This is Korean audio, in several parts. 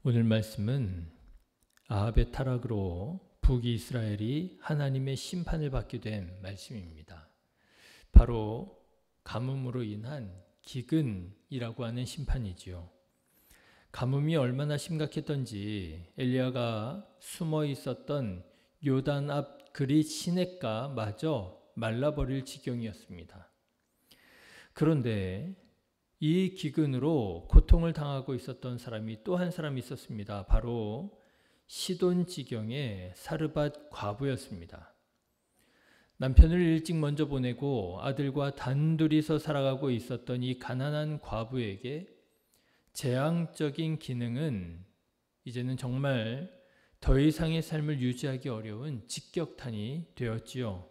오늘 말씀은 아합의 타락으로 북이스라엘이 하나님의 심판을 받게 된 말씀입니다. 바로 가뭄으로 인한 기근이라고 하는 심판이지요. 가뭄이 얼마나 심각했던지 엘리야가 숨어 있었던 요단 앞 그릿 시냇가마저 말라버릴 지경이었습니다. 그런데 이 기근으로 고통을 당하고 있었던 사람이 또 한 사람이 있었습니다. 바로 시돈 지경의 사르밧 과부였습니다. 남편을 일찍 먼저 보내고 아들과 단둘이서 살아가고 있었던 이 가난한 과부에게 재앙적인 기능은 이제는 정말 더 이상의 삶을 유지하기 어려운 직격탄이 되었지요.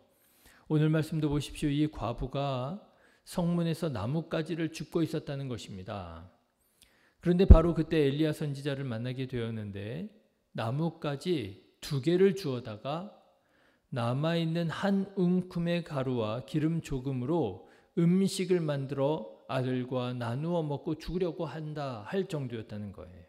오늘 말씀도 보십시오. 이 과부가 성문에서 나뭇가지를 줍고 있었다는 것입니다. 그런데 바로 그때 엘리야 선지자를 만나게 되었는데 나뭇가지 2개를 주어다가 남아있는 한 움큼의 가루와 기름 조금으로 음식을 만들어 아들과 나누어 먹고 죽으려고 한다 할 정도였다는 거예요.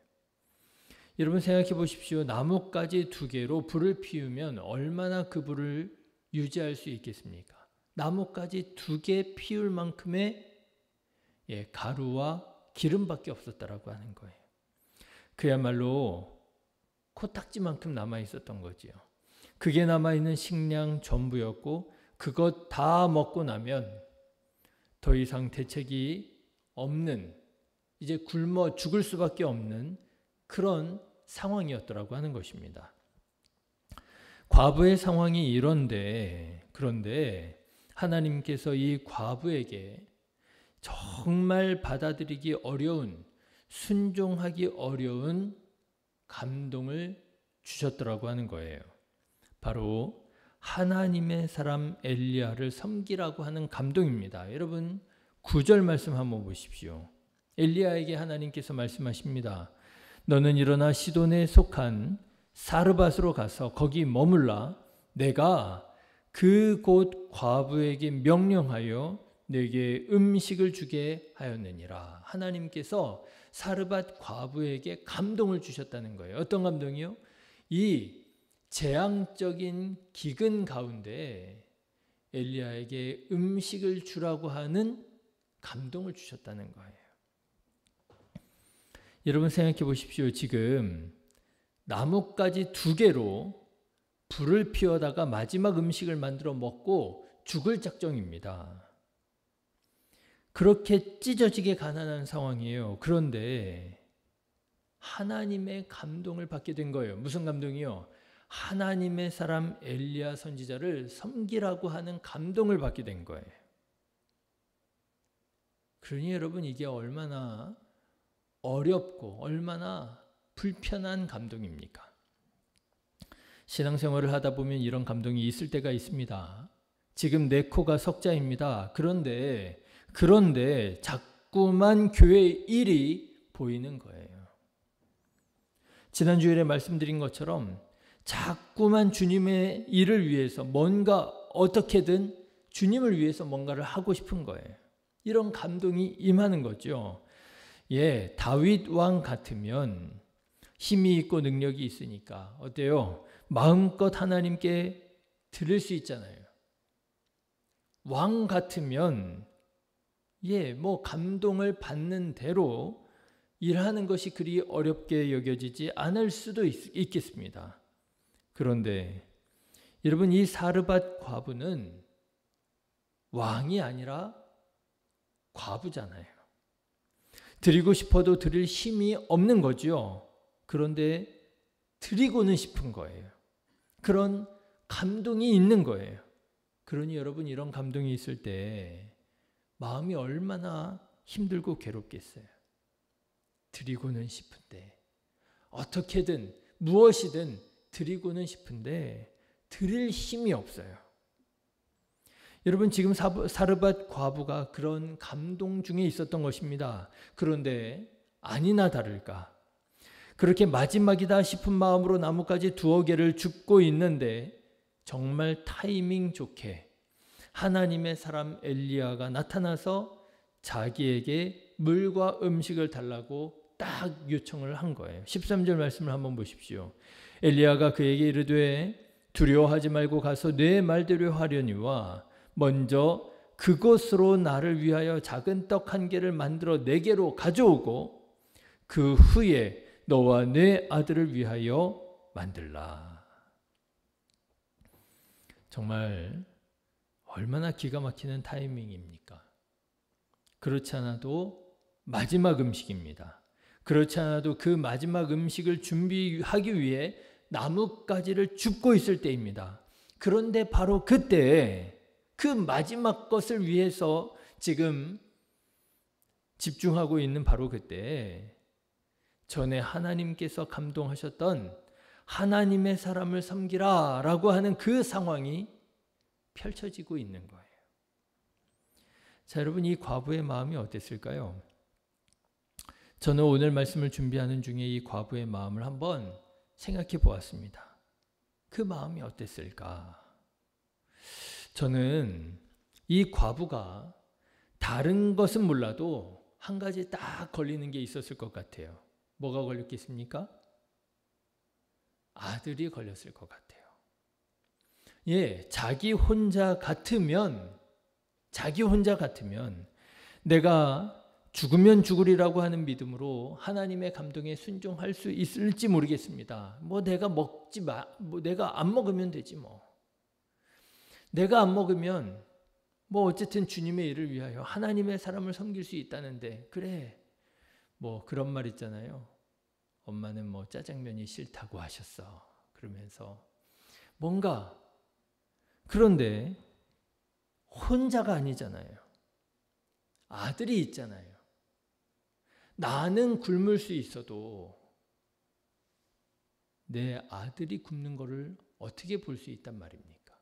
여러분 생각해 보십시오. 나뭇가지 2개로 불을 피우면 얼마나 그 불을 유지할 수 있겠습니까? 나뭇가지 2개 피울 만큼의 가루와 기름밖에 없었다라고 하는 거예요. 그야말로 코딱지만큼 남아 있었던 거지요. 그게 남아 있는 식량 전부였고 그것 다 먹고 나면 더 이상 대책이 없는, 이제 굶어 죽을 수밖에 없는 그런 상황이었더라고 하는 것입니다. 과부의 상황이 그런데 하나님께서 이 과부에게 정말 받아들이기 어려운, 순종하기 어려운 감동을 주셨더라고 하는 거예요. 바로 하나님의 사람 엘리야를 섬기라고 하는 감동입니다. 여러분 9절 말씀 한번 보십시오. 엘리야에게 하나님께서 말씀하십니다. 너는 일어나 시돈에 속한 사르밧으로 가서 거기 머물라. 내가 그곳 과부에게 명령하여 내게 음식을 주게 하였느니라. 하나님께서 사르밧 과부에게 감동을 주셨다는 거예요. 어떤 감동이요? 이 재앙적인 기근 가운데 엘리야에게 음식을 주라고 하는 감동을 주셨다는 거예요. 여러분 생각해 보십시오. 지금 나뭇가지 2개로 불을 피워다가 마지막 음식을 만들어 먹고 죽을 작정입니다. 그렇게 찢어지게 가난한 상황이에요. 그런데 하나님의 감동을 받게 된 거예요. 무슨 감동이요? 하나님의 사람 엘리야 선지자를 섬기라고 하는 감동을 받게 된 거예요. 그러니 여러분 이게 얼마나 어렵고 얼마나 불편한 감동입니까? 신앙생활을 하다 보면 이런 감동이 있을 때가 있습니다. 지금 내 코가 석자입니다. 그런데 자꾸만 교회 일이 보이는 거예요. 지난 주일에 말씀드린 것처럼 자꾸만 주님의 일을 위해서 뭔가 어떻게든 주님을 위해서 뭔가를 하고 싶은 거예요. 이런 감동이 임하는 거죠. 다윗 왕 같으면 힘이 있고 능력이 있으니까 어때요? 마음껏 하나님께 드릴 수 있잖아요. 왕 같으면 감동을 받는 대로 일하는 것이 그리 어렵게 여겨지지 않을 수도 있겠습니다. 그런데 여러분 이 사르밧 과부는 왕이 아니라 과부잖아요. 드리고 싶어도 드릴 힘이 없는 거죠. 그런데 드리고는 싶은 거예요. 그런 감동이 있는 거예요. 그러니 여러분 이런 감동이 있을 때 마음이 얼마나 힘들고 괴롭겠어요. 드리고는 싶은데 어떻게든 무엇이든 드리고는 싶은데 드릴 힘이 없어요. 여러분 지금 사르밧 과부가 그런 감동 중에 있었던 것입니다. 그런데 아니나 다를까 그렇게 마지막이다 싶은 마음으로 나뭇가지 2개를 줍고 있는데 정말 타이밍 좋게 하나님의 사람 엘리야가 나타나서 자기에게 물과 음식을 달라고 딱 요청을 한 거예요. 13절 말씀을 한번 보십시오. 엘리야가 그에게 이르되 두려워하지 말고 가서 내 말대로 하려니와 먼저 그것으로 나를 위하여 작은 떡 한 개를 만들어 내게로 가져오고 그 후에 너와 내 아들을 위하여 만들라. 정말 얼마나 기가 막히는 타이밍입니까? 그렇지 않아도 마지막 음식입니다. 그렇지 않아도 그 마지막 음식을 준비하기 위해 나뭇가지를 줍고 있을 때입니다. 그런데 바로 그때 그 마지막 것을 위해서 지금 집중하고 있는 바로 그때 전에 하나님께서 감동하셨던 하나님의 사람을 섬기라 라고 하는 그 상황이 펼쳐지고 있는 거예요. 자, 여러분, 이 과부의 마음이 어땠을까요? 저는 오늘 말씀을 준비하는 중에 이 과부의 마음을 한번 생각해 보았습니다. 그 마음이 어땠을까? 저는 이 과부가 다른 것은 몰라도 한 가지 딱 걸리는 게 있었을 것 같아요. 뭐가 걸렸겠습니까? 아들이 걸렸을 것 같아요. 예, 자기 혼자 같으면 내가 죽으면 죽으리라고 하는 믿음으로 하나님의 감동에 순종할 수 있을지 모르겠습니다. 내가 내가 안 먹으면 되지 뭐. 내가 안 먹으면 어쨌든 주님의 일을 위하여 하나님의 사람을 섬길 수 있다는데, 그래, 그런 말 있잖아요. 엄마는 짜장면이 싫다고 하셨어. 그러면서 그런데 혼자가 아니잖아요. 아들이 있잖아요. 나는 굶을 수 있어도 내 아들이 굶는 거를 어떻게 볼 수 있단 말입니까?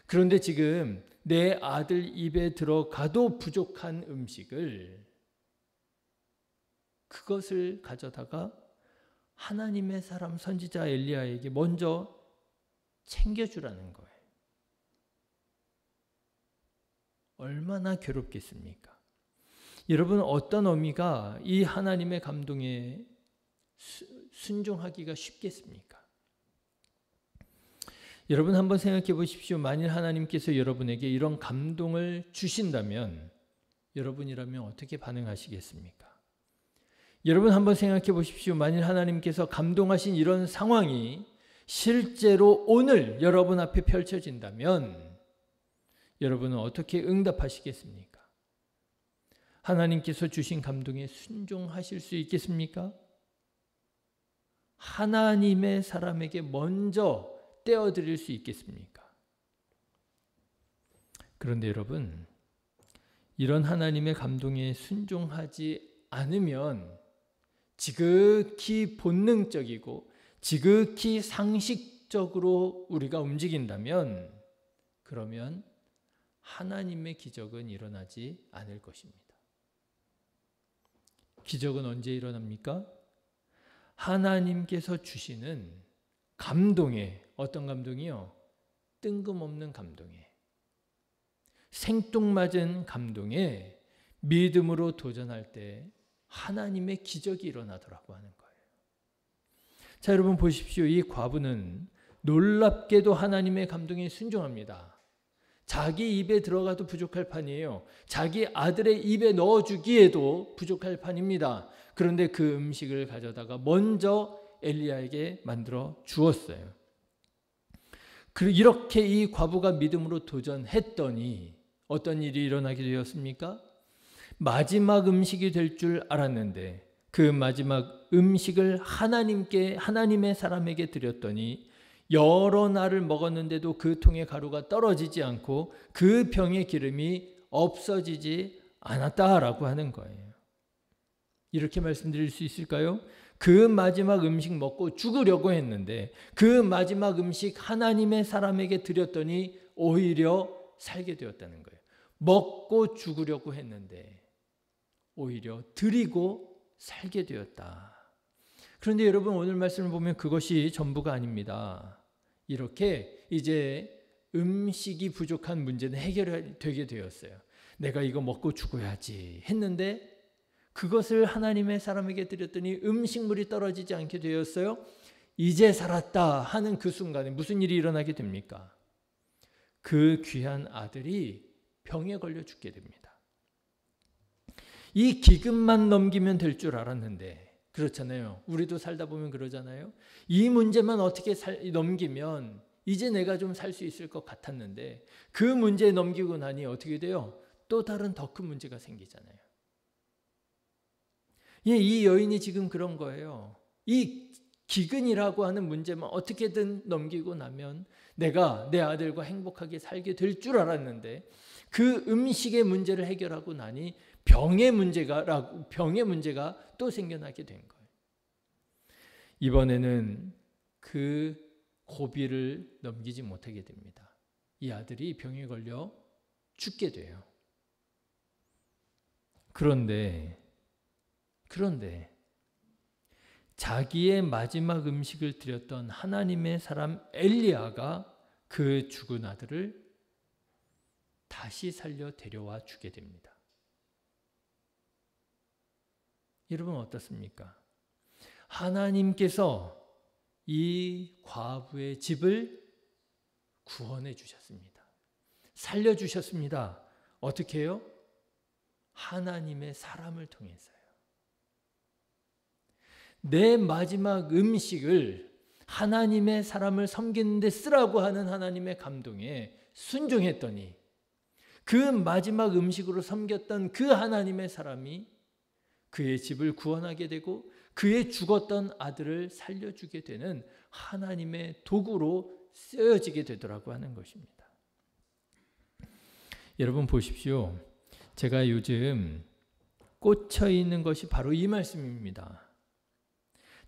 그런데 지금 내 아들 입에 들어가도 부족한 음식을, 그것을 가져다가 하나님의 사람 선지자 엘리야에게 먼저 챙겨주라는 거예요. 얼마나 괴롭겠습니까? 여러분, 어떤 어미가 이 하나님의 감동에 순종하기가 쉽겠습니까? 여러분, 한번 생각해 보십시오. 만일 하나님께서 여러분에게 이런 감동을 주신다면 여러분이라면 어떻게 반응하시겠습니까? 여러분, 한번 생각해 보십시오. 만일 하나님께서 감동하신 이런 상황이 실제로 오늘 여러분 앞에 펼쳐진다면 여러분은 어떻게 응답하시겠습니까? 하나님께서 주신 감동에 순종하실 수 있겠습니까? 하나님의 사람에게 먼저 떼어드릴 수 있겠습니까? 그런데 여러분, 이런 하나님의 감동에 순종하지 않으면 지극히 본능적이고 지극히 상식적으로 우리가 움직인다면 그러면 하나님의 기적은 일어나지 않을 것입니다. 기적은 언제 일어납니까? 하나님께서 주시는 감동에, 어떤 감동이요? 뜬금없는 감동에, 생뚱맞은 감동에 믿음으로 도전할 때 하나님의 기적이 일어나더라고 하는 거예요. 자, 여러분 보십시오. 이 과부는 놀랍게도 하나님의 감동에 순종합니다. 자기 입에 들어가도 부족할 판이에요. 자기 아들의 입에 넣어주기에도 부족할 판입니다. 그런데 그 음식을 가져다가 먼저 엘리야에게 만들어 주었어요. 이렇게 이 과부가 믿음으로 도전했더니 어떤 일이 일어나게 되었습니까? 마지막 음식이 될 줄 알았는데 그 마지막 음식을 하나님의 사람에게 드렸더니 여러 날을 먹었는데도 그 통의 가루가 떨어지지 않고 그 병의 기름이 없어지지 않았다라고 하는 거예요. 이렇게 말씀드릴 수 있을까요? 그 마지막 음식 먹고 죽으려고 했는데 그 마지막 음식 하나님의 사람에게 드렸더니 오히려 살게 되었다는 거예요. 먹고 죽으려고 했는데 오히려 드리고 살게 되었다. 그런데 여러분, 오늘 말씀을 보면 그것이 전부가 아닙니다. 이렇게 이제 음식이 부족한 문제는 해결되게 되었어요. 내가 이거 먹고 죽어야지 했는데 그것을 하나님의 사람에게 드렸더니 음식물이 떨어지지 않게 되었어요. 이제 살았다 하는 그 순간에 무슨 일이 일어나게 됩니까? 그 귀한 아들이 병에 걸려 죽게 됩니다. 이 기근만 넘기면 될 줄 알았는데, 그렇잖아요. 우리도 살다 보면 그러잖아요. 이 문제만 어떻게 넘기면 이제 내가 좀 살 수 있을 것 같았는데, 그 문제 넘기고 나니 어떻게 돼요? 또 다른 더 큰 문제가 생기잖아요. 예, 이 여인이 지금 그런 거예요. 이 기근이라고 하는 문제만 어떻게든 넘기고 나면 내가 내 아들과 행복하게 살게 될 줄 알았는데, 그 음식의 문제를 해결하고 나니 병의 문제가 또 생겨나게 된 거예요. 이번에는 그 고비를 넘기지 못하게 됩니다. 이 아들이 병에 걸려 죽게 돼요. 그런데 자기의 마지막 음식을 드렸던 하나님의 사람 엘리야가 그 죽은 아들을 다시 살려 데려와 주게 됩니다. 여러분 어떻습니까? 하나님께서 이 과부의 집을 구원해 주셨습니다. 살려 주셨습니다. 어떻게 해요? 하나님의 사람을 통해서요. 내 마지막 음식을 하나님의 사람을 섬기는 데 쓰라고 하는 하나님의 감동에 순종했더니 그 마지막 음식으로 섬겼던 그 하나님의 사람이 그의 집을 구원하게 되고 그의 죽었던 아들을 살려주게 되는 하나님의 도구로 쓰여지게 되더라고 하는 것입니다. 여러분 보십시오. 제가 요즘 꽂혀 있는 것이 바로 이 말씀입니다.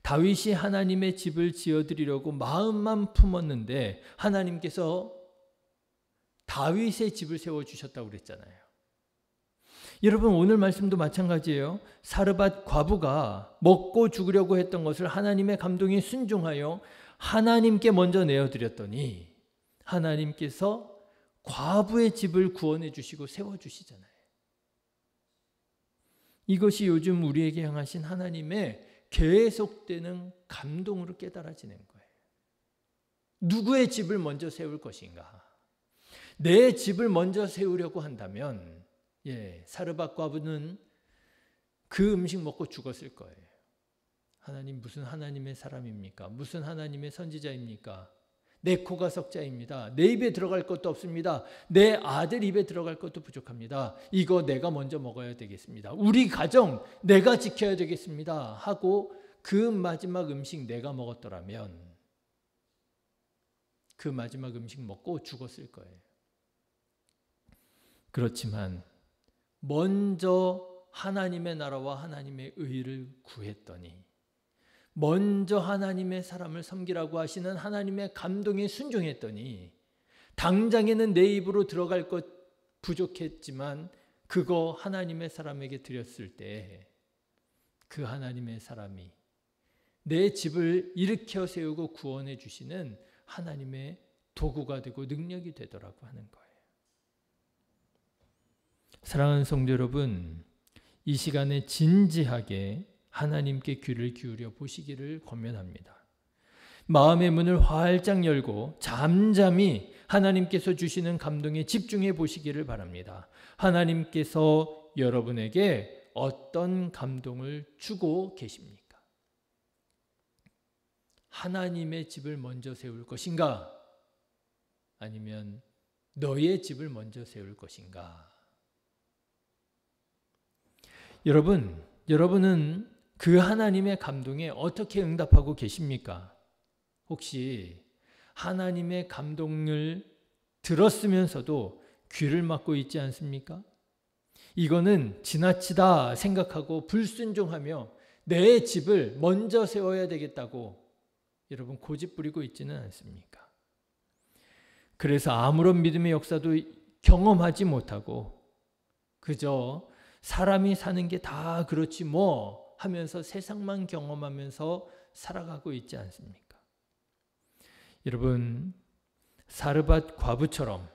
다윗이 하나님의 집을 지어드리려고 마음만 품었는데 하나님께서 다윗의 집을 세워주셨다고 그랬잖아요. 여러분 오늘 말씀도 마찬가지예요. 사르밧 과부가 먹고 죽으려고 했던 것을 하나님의 감동에 순종하여 하나님께 먼저 내어드렸더니 하나님께서 과부의 집을 구원해 주시고 세워주시잖아요. 이것이 요즘 우리에게 향하신 하나님의 계속되는 감동으로 깨달아지는 거예요. 누구의 집을 먼저 세울 것인가? 내 집을 먼저 세우려고 한다면 사르밧 과부는 그 음식 먹고 죽었을 거예요. 하나님 무슨 하나님의 사람입니까? 무슨 하나님의 선지자입니까? 내 코가 석자입니다. 내 입에 들어갈 것도 없습니다. 내 아들 입에 들어갈 것도 부족합니다. 이거 내가 먼저 먹어야 되겠습니다. 우리 가정 내가 지켜야 되겠습니다. 하고 그 마지막 음식 내가 먹었더라면 그 마지막 음식 먹고 죽었을 거예요. 그렇지만 먼저 하나님의 나라와 하나님의 의를 구했더니 먼저 하나님의 사람을 섬기라고 하시는 하나님의 감동에 순종했더니 당장에는 내 입으로 들어갈 것 부족했지만 그거 하나님의 사람에게 드렸을 때 그 하나님의 사람이 내 집을 일으켜 세우고 구원해 주시는 하나님의 도구가 되고 능력이 되더라고 하는 거예요. 사랑하는 성도 여러분, 이 시간에 진지하게 하나님께 귀를 기울여 보시기를 권면합니다. 마음의 문을 활짝 열고 잠잠히 하나님께서 주시는 감동에 집중해 보시기를 바랍니다. 하나님께서 여러분에게 어떤 감동을 주고 계십니까? 하나님의 집을 먼저 세울 것인가? 아니면 너의 집을 먼저 세울 것인가? 여러분은 그 하나님의 감동에 어떻게 응답하고 계십니까? 혹시 하나님의 감동을 들었으면서도 귀를 막고 있지 않습니까? 이거는 지나치다 생각하고 불순종하며 내 집을 먼저 세워야 되겠다고 여러분 고집 부리고 있지는 않습니까? 그래서 아무런 믿음의 역사도 경험하지 못하고 그저 사람이 사는 게 다 그렇지 뭐 하면서 세상만 경험하면서 살아가고 있지 않습니까? 여러분, 사르밧 과부처럼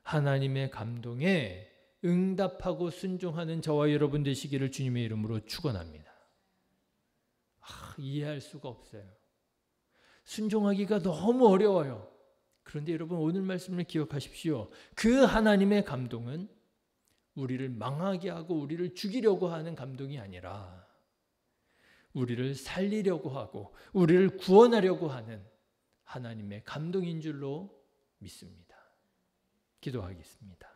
하나님의 감동에 응답하고 순종하는 저와 여러분 되시기를 주님의 이름으로 축원합니다. 이해할 수가 없어요. 순종하기가 너무 어려워요. 그런데 여러분 오늘 말씀을 기억하십시오. 그 하나님의 감동은 우리를 망하게 하고 우리를 죽이려고 하는 감동이 아니라 우리를 살리려고 하고 우리를 구원하려고 하는 하나님의 감동인 줄로 믿습니다. 기도하겠습니다.